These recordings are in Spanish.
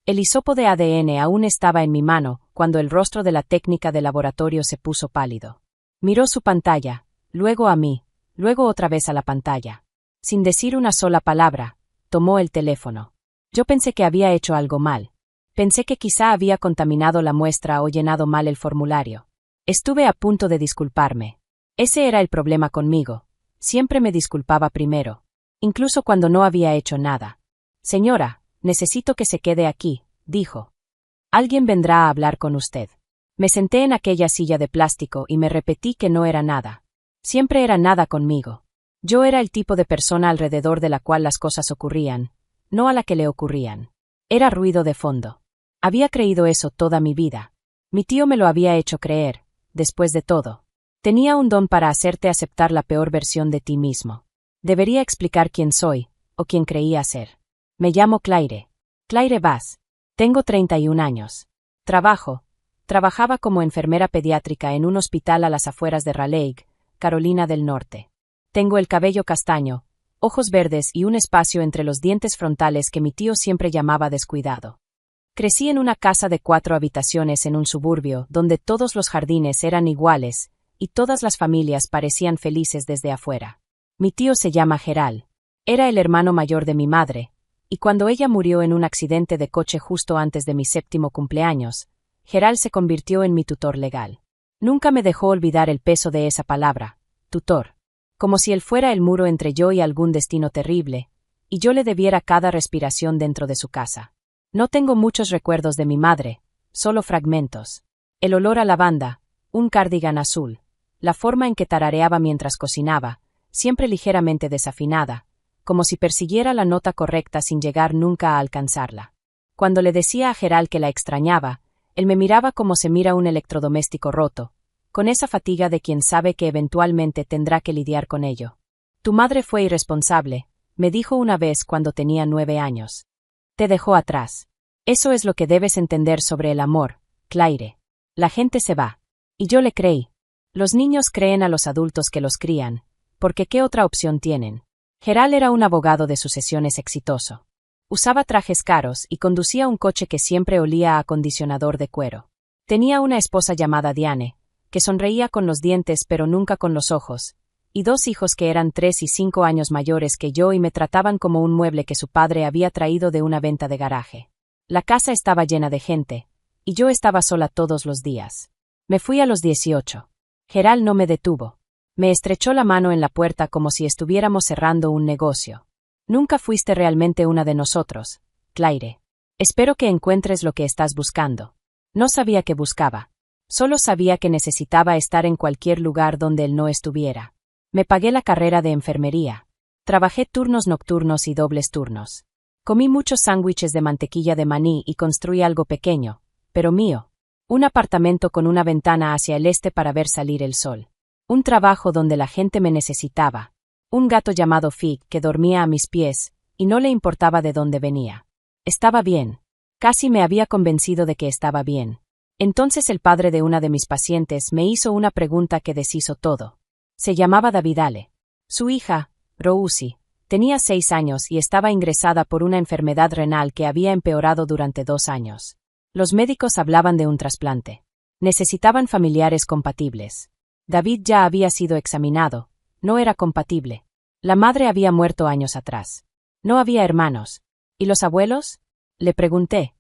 El hisopo de ADN aún estaba en mi mano cuando el rostro de la técnica de laboratorio se puso pálido. Miró su pantalla, luego a mí, luego otra vez a la pantalla. Sin decir una sola palabra, tomó el teléfono. Yo pensé que había hecho algo mal. Pensé que quizá había contaminado la muestra o llenado mal el formulario. Estuve a punto de disculparme. Ese era el problema conmigo. Siempre me disculpaba primero. Incluso cuando no había hecho nada. Señora, necesito que se quede aquí, dijo. Alguien vendrá a hablar con usted. Me senté en aquella silla de plástico y me repetí que no era nada. Siempre era nada conmigo. Yo era el tipo de persona alrededor de la cual las cosas ocurrían, no a la que le ocurrían. Era ruido de fondo. Había creído eso toda mi vida. Mi tío me lo había hecho creer, después de todo. Tenía un don para hacerte aceptar la peor versión de ti mismo. Debería explicar quién soy, o quién creía ser. Me llamo Claire. Claire Bass. Tengo 31 años. Trabajaba como enfermera pediátrica en un hospital a las afueras de Raleigh, Carolina del Norte. Tengo el cabello castaño, ojos verdes y un espacio entre los dientes frontales que mi tío siempre llamaba descuidado. Crecí en una casa de 4 habitaciones en un suburbio donde todos los jardines eran iguales y todas las familias parecían felices desde afuera. Mi tío se llama Gerald. Era el hermano mayor de mi madre, y cuando ella murió en un accidente de coche justo antes de mi 7º cumpleaños, Gerald se convirtió en mi tutor legal. Nunca me dejó olvidar el peso de esa palabra, tutor. Como si él fuera el muro entre yo y algún destino terrible, y yo le debiera cada respiración dentro de su casa. No tengo muchos recuerdos de mi madre, solo fragmentos. El olor a lavanda, un cardigan azul, la forma en que tarareaba mientras cocinaba, siempre ligeramente desafinada, como si persiguiera la nota correcta sin llegar nunca a alcanzarla. Cuando le decía a Gerald que la extrañaba, él me miraba como se mira un electrodoméstico roto, con esa fatiga de quien sabe que eventualmente tendrá que lidiar con ello. Tu madre fue irresponsable, me dijo una vez cuando tenía 9 años. Te dejó atrás. Eso es lo que debes entender sobre el amor, Claire. La gente se va. Y yo le creí. Los niños creen a los adultos que los crían, porque ¿qué otra opción tienen? Gerald era un abogado de sucesiones exitoso. Usaba trajes caros y conducía un coche que siempre olía a acondicionador de cuero. Tenía una esposa llamada Diane, que sonreía con los dientes pero nunca con los ojos, y 2 hijos que eran 3 y 5 años mayores que yo y me trataban como un mueble que su padre había traído de una venta de garaje. La casa estaba llena de gente, y yo estaba sola todos los días. Me fui a los 18. Gerald no me detuvo. Me estrechó la mano en la puerta como si estuviéramos cerrando un negocio. Nunca fuiste realmente una de nosotros, Claire. Espero que encuentres lo que estás buscando. No sabía qué buscaba. Solo sabía que necesitaba estar en cualquier lugar donde él no estuviera. Me pagué la carrera de enfermería. Trabajé turnos nocturnos y dobles turnos. Comí muchos sándwiches de mantequilla de maní y construí algo pequeño, pero mío. Un apartamento con una ventana hacia el este para ver salir el sol. Un trabajo donde la gente me necesitaba. Un gato llamado Fig que dormía a mis pies, y no le importaba de dónde venía. Estaba bien. Casi me había convencido de que estaba bien. Entonces el padre de una de mis pacientes me hizo una pregunta que deshizo todo. Se llamaba Davidale. Su hija, Rosie, tenía 6 años y estaba ingresada por una enfermedad renal que había empeorado durante 2 años. Los médicos hablaban de un trasplante. Necesitaban familiares compatibles. David ya había sido examinado. No era compatible. La madre había muerto años atrás. No había hermanos. ¿Y los abuelos? Le pregunté.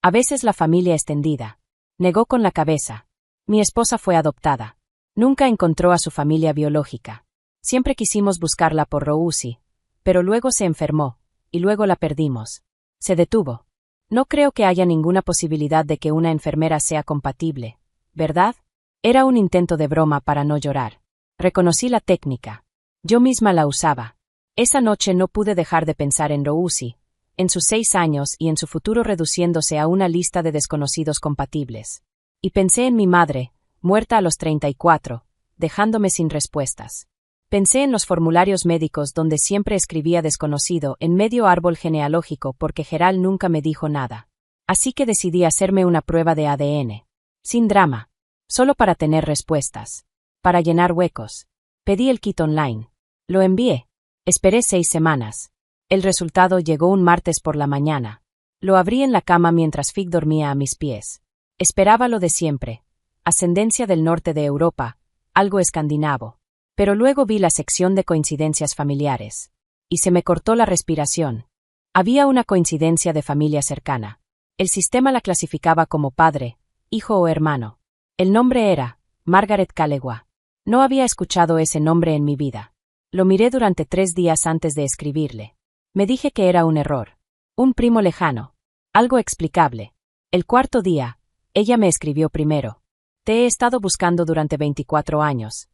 A veces la familia extendida. Negó con la cabeza. Mi esposa fue adoptada. Nunca encontró a su familia biológica. Siempre quisimos buscarla por Rosie, pero luego se enfermó, y luego la perdimos. Se detuvo. No creo que haya ninguna posibilidad de que una enfermera sea compatible, ¿verdad? Era un intento de broma para no llorar. Reconocí la técnica. Yo misma la usaba. Esa noche no pude dejar de pensar en Rosie, en sus 6 años y en su futuro reduciéndose a una lista de desconocidos compatibles. Y pensé en mi madre, muerta a los 34, dejándome sin respuestas. Pensé en los formularios médicos donde siempre escribía desconocido en medio árbol genealógico porque Gerald nunca me dijo nada. Así que decidí hacerme una prueba de ADN. Sin drama. Solo para tener respuestas. Para llenar huecos. Pedí el kit online. Lo envié. Esperé 6 semanas. El resultado llegó un martes por la mañana. Lo abrí en la cama mientras Fig dormía a mis pies. Esperaba lo de siempre. Ascendencia del norte de Europa, algo escandinavo. Pero luego vi la sección de coincidencias familiares. Y se me cortó la respiración. Había una coincidencia de familia cercana. El sistema la clasificaba como padre, hijo o hermano. El nombre era Margaret Calegua. No había escuchado ese nombre en mi vida. Lo miré durante 3 días antes de escribirle. Me dije que era un error. Un primo lejano. Algo explicable. El 4.º día, ella me escribió primero. Te he estado buscando durante 24 años.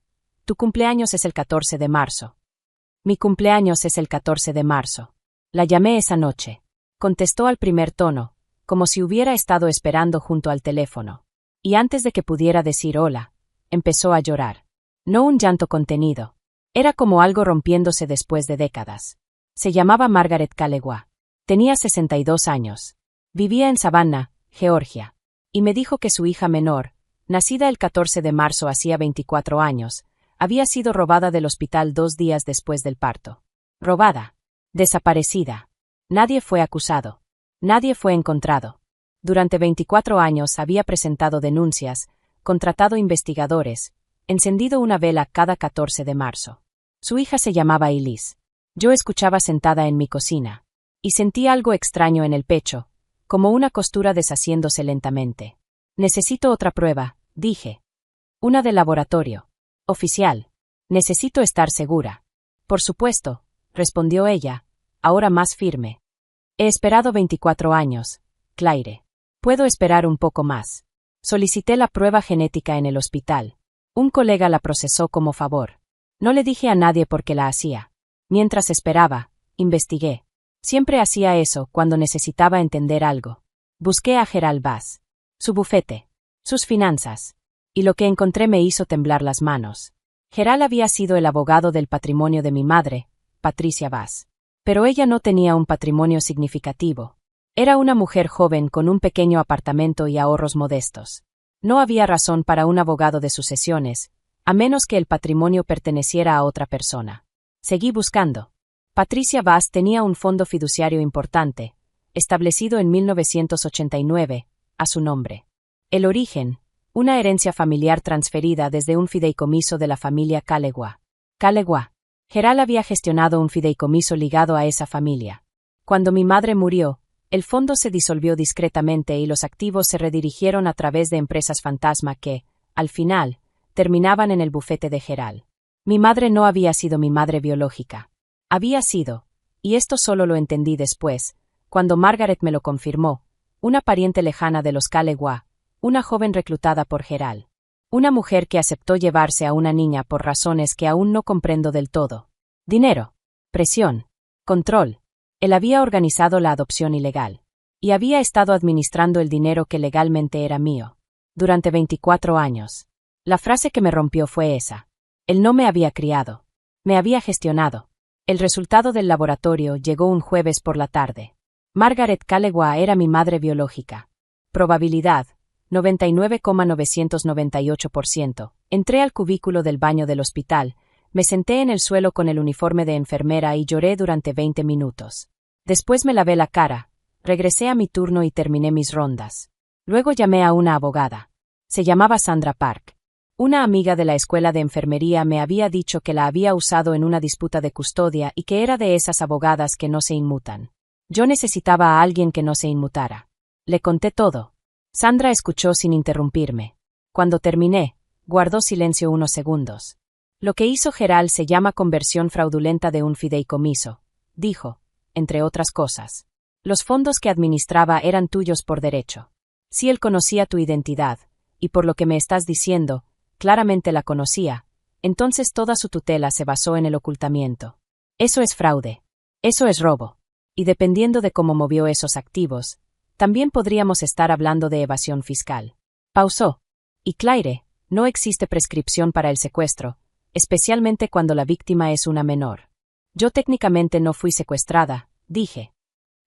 Tu cumpleaños es el 14 de marzo. Mi cumpleaños es el 14 de marzo. La llamé esa noche. Contestó al primer tono, como si hubiera estado esperando junto al teléfono. Y antes de que pudiera decir hola, empezó a llorar. No un llanto contenido. Era como algo rompiéndose después de décadas. Se llamaba Margaret Calegua. Tenía 62 años. Vivía en Savannah, Georgia. Y me dijo que su hija menor, nacida el 14 de marzo hacía 24 años, había sido robada del hospital 2 días después del parto. Robada. Desaparecida. Nadie fue acusado. Nadie fue encontrado. Durante 24 años había presentado denuncias, contratado investigadores, encendido una vela cada 14 de marzo. Su hija se llamaba Elise. Yo escuchaba sentada en mi cocina. Y sentí algo extraño en el pecho, como una costura deshaciéndose lentamente. Necesito otra prueba, dije. Una de laboratorio. Oficial. Necesito estar segura. Por supuesto, respondió ella, ahora más firme. He esperado 24 años, Claire. Puedo esperar un poco más. Solicité la prueba genética en el hospital. Un colega la procesó como favor. No le dije a nadie por qué la hacía. Mientras esperaba, investigué. Siempre hacía eso cuando necesitaba entender algo. Busqué a Gerald Bass. Su bufete. Sus finanzas. Y lo que encontré me hizo temblar las manos. Gerald había sido el abogado del patrimonio de mi madre, Patricia Bass. Pero ella no tenía un patrimonio significativo. Era una mujer joven con un pequeño apartamento y ahorros modestos. No había razón para un abogado de sucesiones, a menos que el patrimonio perteneciera a otra persona. Seguí buscando. Patricia Bass tenía un fondo fiduciario importante, establecido en 1989, a su nombre. El origen, una herencia familiar transferida desde un fideicomiso de la familia Calegua. Gerald había gestionado un fideicomiso ligado a esa familia. Cuando mi madre murió, el fondo se disolvió discretamente y los activos se redirigieron a través de empresas fantasma que, al final, terminaban en el bufete de Gerald. Mi madre no había sido mi madre biológica. Había sido, y esto solo lo entendí después, cuando Margaret me lo confirmó, una pariente lejana de los Calegua, una joven reclutada por Gerald. Una mujer que aceptó llevarse a una niña por razones que aún no comprendo del todo. Dinero, presión, control. Él había organizado la adopción ilegal. Y había estado administrando el dinero que legalmente era mío. Durante 24 años. La frase que me rompió fue esa. Él no me había criado. Me había gestionado. El resultado del laboratorio llegó un jueves por la tarde. Margaret Calegua era mi madre biológica. Probabilidad, 99,998%. Entré al cubículo del baño del hospital, me senté en el suelo con el uniforme de enfermera y lloré durante 20 minutos. Después me lavé la cara, regresé a mi turno y terminé mis rondas. Luego llamé a una abogada. Se llamaba Sandra Park. Una amiga de la escuela de enfermería me había dicho que la había usado en una disputa de custodia y que era de esas abogadas que no se inmutan. Yo necesitaba a alguien que no se inmutara. Le conté todo. Sandra escuchó sin interrumpirme. Cuando terminé, guardó silencio unos segundos. Lo que hizo Gerald se llama conversión fraudulenta de un fideicomiso, dijo, entre otras cosas. Los fondos que administraba eran tuyos por derecho. Si él conocía tu identidad, y por lo que me estás diciendo, claramente la conocía, entonces toda su tutela se basó en el ocultamiento. Eso es fraude. Eso es robo. Y dependiendo de cómo movió esos activos, también podríamos estar hablando de evasión fiscal. Pausó. Y Claire, no existe prescripción para el secuestro, especialmente cuando la víctima es una menor. Yo técnicamente no fui secuestrada, dije.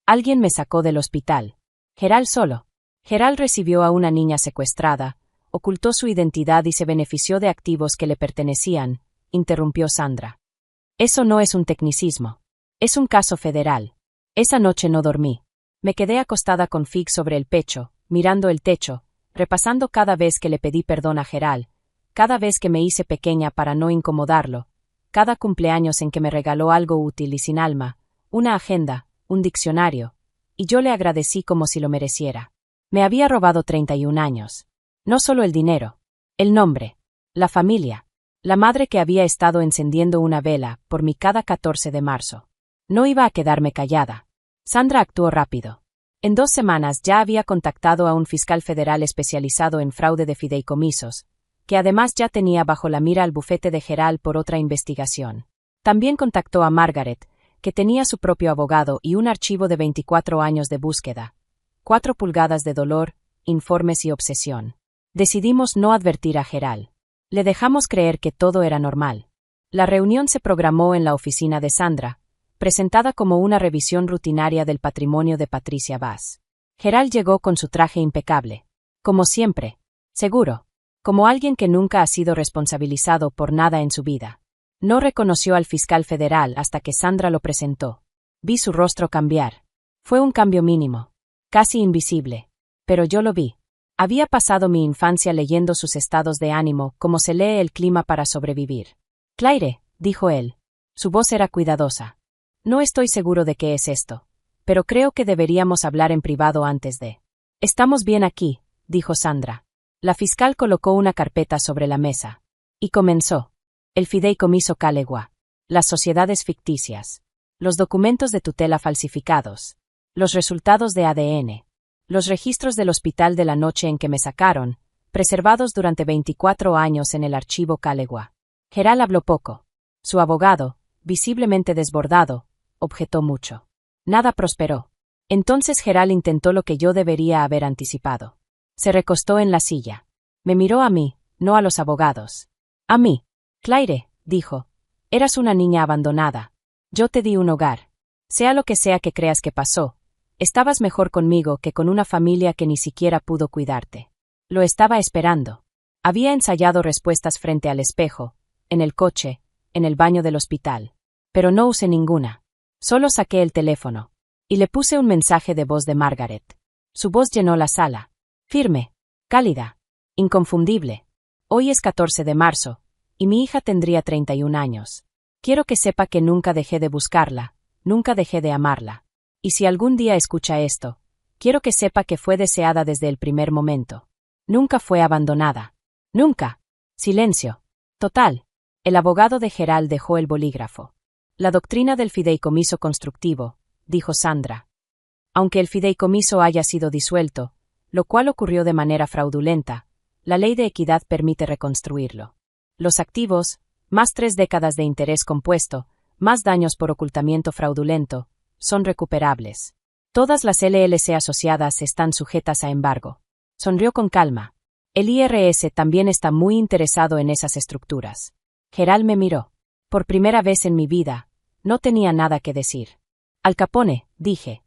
Alguien me sacó del hospital. Gerald solo. Gerald recibió a una niña secuestrada, ocultó su identidad y se benefició de activos que le pertenecían, interrumpió Sandra. Eso no es un tecnicismo. Es un caso federal. Esa noche no dormí. Me quedé acostada con Fig sobre el pecho, mirando el techo, repasando cada vez que le pedí perdón a Gerald, cada vez que me hice pequeña para no incomodarlo, cada cumpleaños en que me regaló algo útil y sin alma, una agenda, un diccionario, y yo le agradecí como si lo mereciera. Me había robado 31 años. No solo el dinero, el nombre, la familia, la madre que había estado encendiendo una vela por mí cada 14 de marzo. No iba a quedarme callada. Sandra actuó rápido. En 2 semanas ya había contactado a un fiscal federal especializado en fraude de fideicomisos, que además ya tenía bajo la mira al bufete de Gerald por otra investigación. También contactó a Margaret, que tenía su propio abogado y un archivo de 24 años de búsqueda. 4 pulgadas de dolor, informes y obsesión. Decidimos no advertir a Gerald. Le dejamos creer que todo era normal. La reunión se programó en la oficina de Sandra, presentada como una revisión rutinaria del patrimonio de Patricia Bass. Gerald llegó con su traje impecable. Como siempre. Seguro. Como alguien que nunca ha sido responsabilizado por nada en su vida. No reconoció al fiscal federal hasta que Sandra lo presentó. Vi su rostro cambiar. Fue un cambio mínimo. Casi invisible. Pero yo lo vi. Había pasado mi infancia leyendo sus estados de ánimo como se lee el clima para sobrevivir. Claire, dijo él. Su voz era cuidadosa. No estoy seguro de qué es esto, pero creo que deberíamos hablar en privado antes de. Estamos bien aquí, dijo Sandra. La fiscal colocó una carpeta sobre la mesa. Y comenzó. El fideicomiso Calegua. Las sociedades ficticias. Los documentos de tutela falsificados. Los resultados de ADN. Los registros del hospital de la noche en que me sacaron, preservados durante 24 años en el archivo Calegua. Gerald habló poco. Su abogado, visiblemente desbordado, objetó mucho. Nada prosperó. Entonces Gerald intentó lo que yo debería haber anticipado. Se recostó en la silla. Me miró a mí, no a los abogados. A mí. Claire, dijo. Eras una niña abandonada. Yo te di un hogar. Sea lo que sea que creas que pasó, estabas mejor conmigo que con una familia que ni siquiera pudo cuidarte. Lo estaba esperando. Había ensayado respuestas frente al espejo, en el coche, en el baño del hospital. Pero no usé ninguna. Solo saqué el teléfono. Y le puse un mensaje de voz de Margaret. Su voz llenó la sala. Firme, cálida, inconfundible. Hoy es 14 de marzo, y mi hija tendría 31 años. Quiero que sepa que nunca dejé de buscarla, nunca dejé de amarla. Y si algún día escucha esto, quiero que sepa que fue deseada desde el primer momento. Nunca fue abandonada. Nunca. Silencio. Total. El abogado de Gerald dejó el bolígrafo. La doctrina del fideicomiso constructivo, dijo Sandra. Aunque el fideicomiso haya sido disuelto, lo cual ocurrió de manera fraudulenta, la ley de equidad permite reconstruirlo. Los activos, más 3 décadas de interés compuesto, más daños por ocultamiento fraudulento, son recuperables. Todas las LLC asociadas están sujetas a embargo. Sonrió con calma. El IRS también está muy interesado en esas estructuras. Gerald me miró. Por primera vez en mi vida, no tenía nada que decir. Al Capone, dije.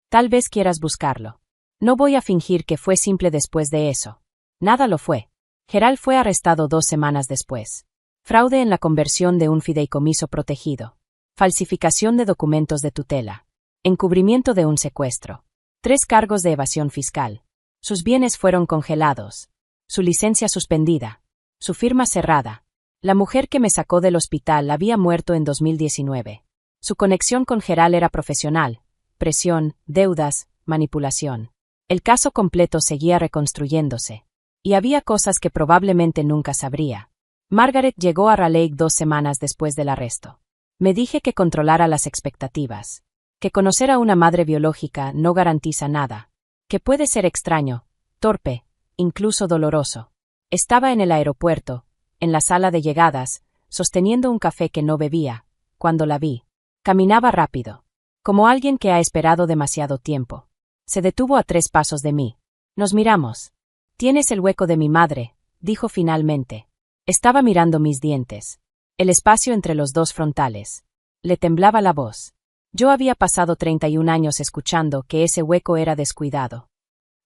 Tal vez quieras buscarlo. No voy a fingir que fue simple después de eso. Nada lo fue. Gerald fue arrestado 2 semanas después. Fraude en la conversión de un fideicomiso protegido. Falsificación de documentos de tutela. Encubrimiento de un secuestro. 3 cargos de evasión fiscal. Sus bienes fueron congelados. Su licencia suspendida. Su firma cerrada. La mujer que me sacó del hospital había muerto en 2019. Su conexión con Gerald era profesional. Presión, deudas, manipulación. El caso completo seguía reconstruyéndose. Y había cosas que probablemente nunca sabría. Margaret llegó a Raleigh 2 semanas después del arresto. Me dije que controlara las expectativas. Que conocer a una madre biológica no garantiza nada. Que puede ser extraño, torpe, incluso doloroso. Estaba en el aeropuerto, en la sala de llegadas, sosteniendo un café que no bebía, cuando la vi. Caminaba rápido. Como alguien que ha esperado demasiado tiempo. Se detuvo a 3 pasos de mí. Nos miramos. Tienes el hueco de mi madre, dijo finalmente. Estaba mirando mis dientes. El espacio entre los 2 frontales. Le temblaba la voz. Yo había pasado 31 años escuchando que ese hueco era descuidado.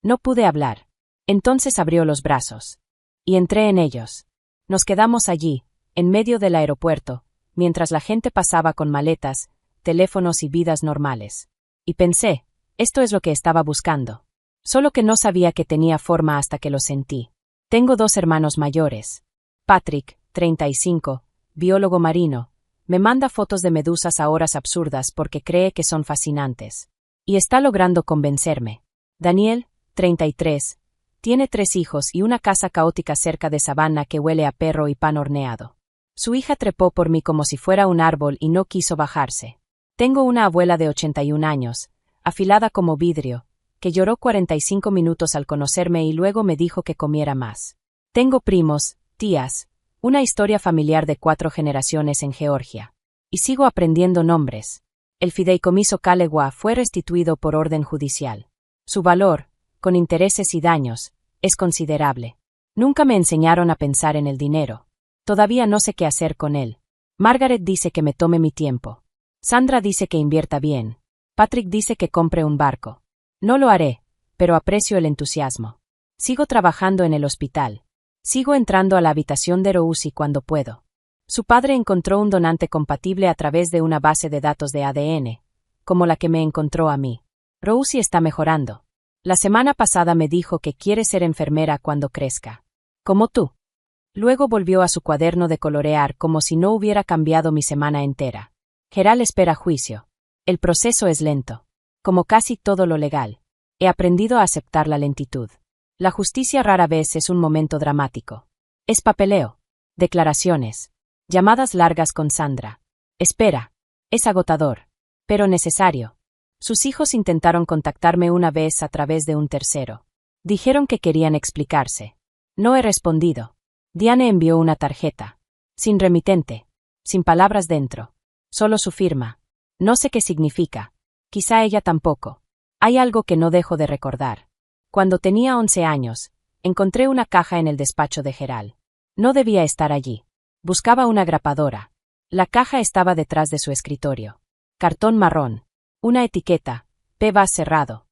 No pude hablar. Entonces abrió los brazos. Y entré en ellos. Nos quedamos allí, en medio del aeropuerto, mientras la gente pasaba con maletas, teléfonos y vidas normales. Y pensé, Esto es lo que estaba buscando. Solo que no sabía que tenía forma hasta que lo sentí. Tengo 2 hermanos mayores. Patrick, 35, biólogo marino, me manda fotos de medusas a horas absurdas porque cree que son fascinantes. Y está logrando convencerme. Daniel, 33, tiene 3 hijos y una casa caótica cerca de Savannah que huele a perro y pan horneado. Su hija trepó por mí como si fuera un árbol y no quiso bajarse. Tengo una abuela de 81 años, afilada como vidrio, que lloró 45 minutos al conocerme y luego me dijo que comiera más. Tengo primos, tías, una historia familiar de 4 generaciones en Georgia. Y sigo aprendiendo nombres. El fideicomiso Kalewa fue restituido por orden judicial. Su valor, con intereses y daños, es considerable. Nunca me enseñaron a pensar en el dinero. Todavía no sé qué hacer con él. Margaret dice que me tome mi tiempo. Sandra dice que invierta bien. Patrick dice que compre un barco. No lo haré, pero aprecio el entusiasmo. Sigo trabajando en el hospital. Sigo entrando a la habitación de Rousey cuando puedo. Su padre encontró un donante compatible a través de una base de datos de ADN, como la que me encontró a mí. Rousey está mejorando. La semana pasada me dijo que quiere ser enfermera cuando crezca. Como tú. Luego volvió a su cuaderno de colorear como si no hubiera cambiado mi semana entera. Gerald espera juicio. El proceso es lento. Como casi todo lo legal. He aprendido a aceptar la lentitud. La justicia rara vez es un momento dramático. Es papeleo. Declaraciones. Llamadas largas con Sandra. Espera. Es agotador. Pero necesario. Sus hijos intentaron contactarme una vez a través de un tercero. Dijeron que querían explicarse. No he respondido. Diane envió una tarjeta. Sin remitente. Sin palabras dentro. Solo su firma. No sé qué significa. Quizá ella tampoco. Hay algo que no dejo de recordar. Cuando tenía 11 años, encontré una caja en el despacho de Gerald. No debía estar allí. Buscaba una grapadora. La caja estaba detrás de su escritorio. Cartón marrón. Una etiqueta. P-Bas cerrado.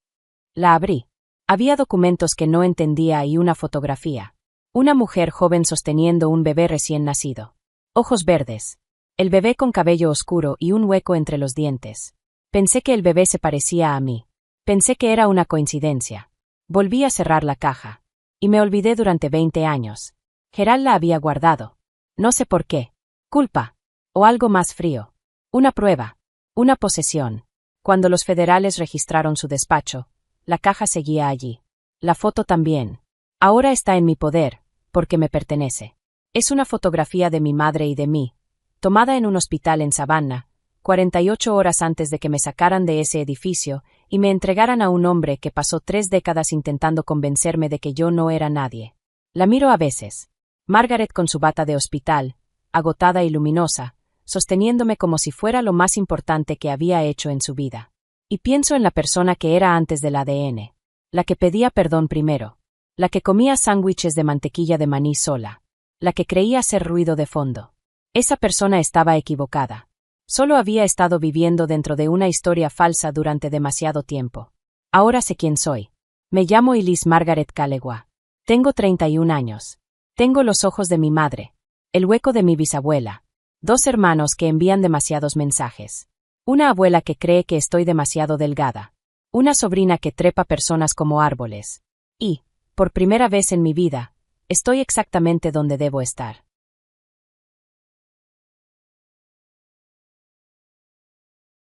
La abrí. Había documentos que no entendía y una fotografía. Una mujer joven sosteniendo un bebé recién nacido. Ojos verdes. El bebé con cabello oscuro y un hueco entre los dientes. Pensé que el bebé se parecía a mí. Pensé que era una coincidencia. Volví a cerrar la caja. Y me olvidé durante 20 años. Gerald la había guardado. No sé por qué. Culpa. O algo más frío. Una prueba. Una posesión. Cuando los federales registraron su despacho, la caja seguía allí. La foto también. Ahora está en mi poder, porque me pertenece. Es una fotografía de mi madre y de mí, tomada en un hospital en Savannah, 48 horas antes de que me sacaran de ese edificio y me entregaran a un hombre que pasó 3 décadas intentando convencerme de que yo no era nadie. La miro a veces. Margaret con su bata de hospital, agotada y luminosa, sosteniéndome como si fuera lo más importante que había hecho en su vida. Y pienso en la persona que era antes del ADN. La que pedía perdón primero. La que comía sándwiches de mantequilla de maní sola. La que creía hacer ruido de fondo. Esa persona estaba equivocada. Solo había estado viviendo dentro de una historia falsa durante demasiado tiempo. Ahora sé quién soy. Me llamo Elise Margaret Kalewa. Tengo 31 años. Tengo los ojos de mi madre. El hueco de mi bisabuela. 2 hermanos que envían demasiados mensajes. Una abuela que cree que estoy demasiado delgada. Una sobrina que trepa personas como árboles. Y, por primera vez en mi vida, estoy exactamente donde debo estar.